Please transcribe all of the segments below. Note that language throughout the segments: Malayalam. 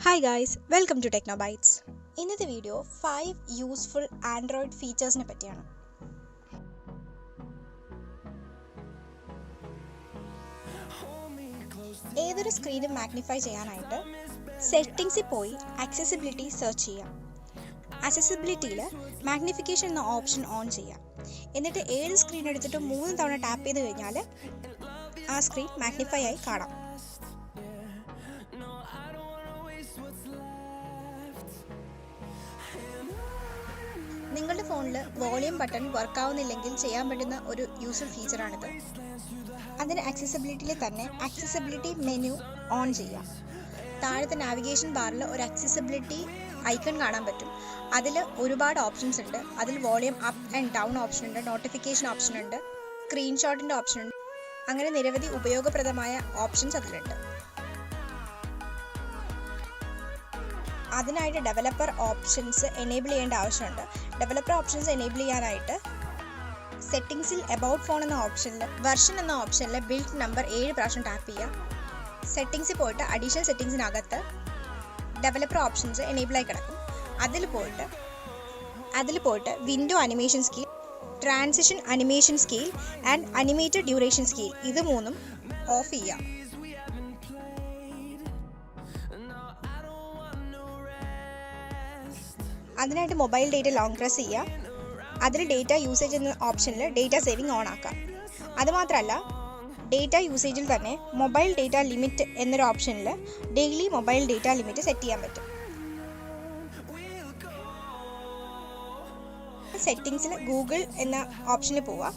Hi guys, welcome to Technobytes. ഇന്നത്തെ വീഡിയോ 5 യൂസ്ഫുൾ ആൻഡ്രോയിഡ് ഫീച്ചേഴ്സിനെ പറ്റിയാണ്. ഏതൊരു സ്ക്രീനും മാഗ്നിഫൈ ചെയ്യാനായിട്ട് സെറ്റിംഗ്സിൽ പോയി ആക്സസിബിലിറ്റി സെർച്ച് ചെയ്യാം. ആക്സസിബിലിറ്റിയിൽ മാഗ്നിഫിക്കേഷൻ എന്ന ഓപ്ഷൻ ഓൺ ചെയ്യാം. എന്നിട്ട് ഏത് സ്ക്രീൻ എടുത്തിട്ട് 3 തവണ ടാപ്പ് ചെയ്ത് കഴിഞ്ഞാൽ ആ സ്ക്രീൻ മാഗ്നിഫൈ ആയി കാണാം. നിങ്ങളുടെ ഫോണിൽ വോളിയം ബട്ടൺ വർക്ക് ആവുന്നില്ലെങ്കിൽ ചെയ്യാൻ പറ്റുന്ന ഒരു യൂസർ ഫീച്ചറാണിത്. അതിന് ആക്സസിബിലിറ്റിയിൽ തന്നെ ആക്സസിബിലിറ്റി മെനു ഓൺ ചെയ്യാം. താഴത്തെ നാവിഗേഷൻ ബാറിൽ ഒരു ആക്സസിബിലിറ്റി ഐക്കൺ കാണാൻ പറ്റും. അതിൽ ഒരുപാട് ഓപ്ഷൻസ് ഉണ്ട്. അതിൽ volume up and down option ഉണ്ട്, നോട്ടിഫിക്കേഷൻ ഓപ്ഷൻ ഉണ്ട്, സ്ക്രീൻഷോട്ടിൻ്റെ ഓപ്ഷൻ ഉണ്ട്. അങ്ങനെ നിരവധി ഉപയോഗപ്രദമായ ഓപ്ഷൻസ് അതിലുണ്ട്. അതിനായിട്ട് ഡെവലപ്പർ ഓപ്ഷൻസ് എനേബിൾ ചെയ്യേണ്ട ആവശ്യമുണ്ട്. ഡെവലപ്പർ ഓപ്ഷൻസ് എനേബിൾ ചെയ്യാനായിട്ട് സെറ്റിംഗ്സിൽ എബൌട്ട് ഫോൺ എന്ന ഓപ്ഷനിൽ വെർഷൻ എന്ന ഓപ്ഷനിൽ ബിൽഡ് നമ്പർ 7 പ്രാവശ്യം ടാപ്പ് ചെയ്യുക. സെറ്റിംഗ്സിൽ പോയിട്ട് അഡീഷണൽ സെറ്റിംഗ്സിനകത്ത് ഡെവലപ്പർ ഓപ്ഷൻസ് എനേബിൾ ആയി കിടക്കും. അതിൽ പോയിട്ട് window animation scale, transition animation scale and animated duration scale ഇത് മൂന്നും ഓഫ് ചെയ്യുക. അതിനായിട്ട് മൊബൈൽ ഡേറ്റ ലോങ് പ്രസ് ചെയ്യുക. അതിൽ ഡേറ്റ യൂസേജ് എന്ന ഓപ്ഷനിൽ ഡേറ്റ സേവിങ് ഓൺ ആക്കാം. അതുമാത്രമല്ല ഡേറ്റ യൂസേജിൽ തന്നെ മൊബൈൽ ഡേറ്റ ലിമിറ്റ് എന്നൊരു ഓപ്ഷനിൽ daily mobile data limit set ചെയ്യാൻ പറ്റും. സെറ്റിംഗ്സിൽ ഗൂഗിൾ എന്ന ഓപ്ഷനിൽ പോവുക.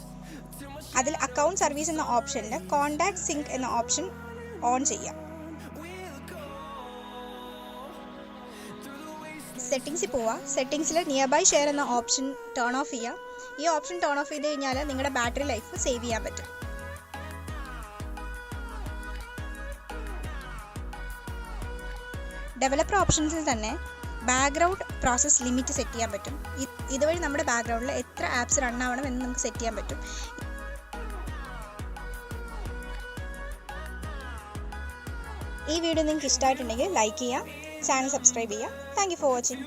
അതിൽ അക്കൗണ്ട് സർവീസ് എന്ന ഓപ്ഷനിൽ കോൺടാക്ട് സിങ്ക് എന്ന ഓപ്ഷൻ ഓൺ ചെയ്യുക. സെറ്റിംഗ്സിൽ പോവുക. സെറ്റിംഗ്സിൽ നിയർ ബൈ ഷെയർ എന്ന ഓപ്ഷൻ ടേൺ ഓഫ് ചെയ്യുക. ഈ ഓപ്ഷൻ ടേൺ ഓഫ് ചെയ്ത് കഴിഞ്ഞാൽ നിങ്ങളുടെ ബാറ്ററി ലൈഫ് സേവ് ചെയ്യാൻ പറ്റും. ഡെവലപ്പർ ഓപ്ഷൻസിൽ തന്നെ ബാക്ക്ഗ്രൗണ്ട് പ്രോസസ് ലിമിറ്റ് സെറ്റ് ചെയ്യാൻ പറ്റും. ഇതുവഴി നമ്മുടെ ബാക്ക്ഗ്രൗണ്ടിൽ എത്ര ആപ്സ് റൺ ആവണം എന്ന് നമുക്ക് സെറ്റ് ചെയ്യാൻ പറ്റും. ഈ വീഡിയോ നിങ്ങൾക്ക് ഇഷ്ടമായിട്ടുണ്ടെങ്കിൽ ലൈക്ക് ചെയ്യുക, ചാനൽ സബ്സ്ക്രൈബ് ചെയ്യുക. Thank you for watching.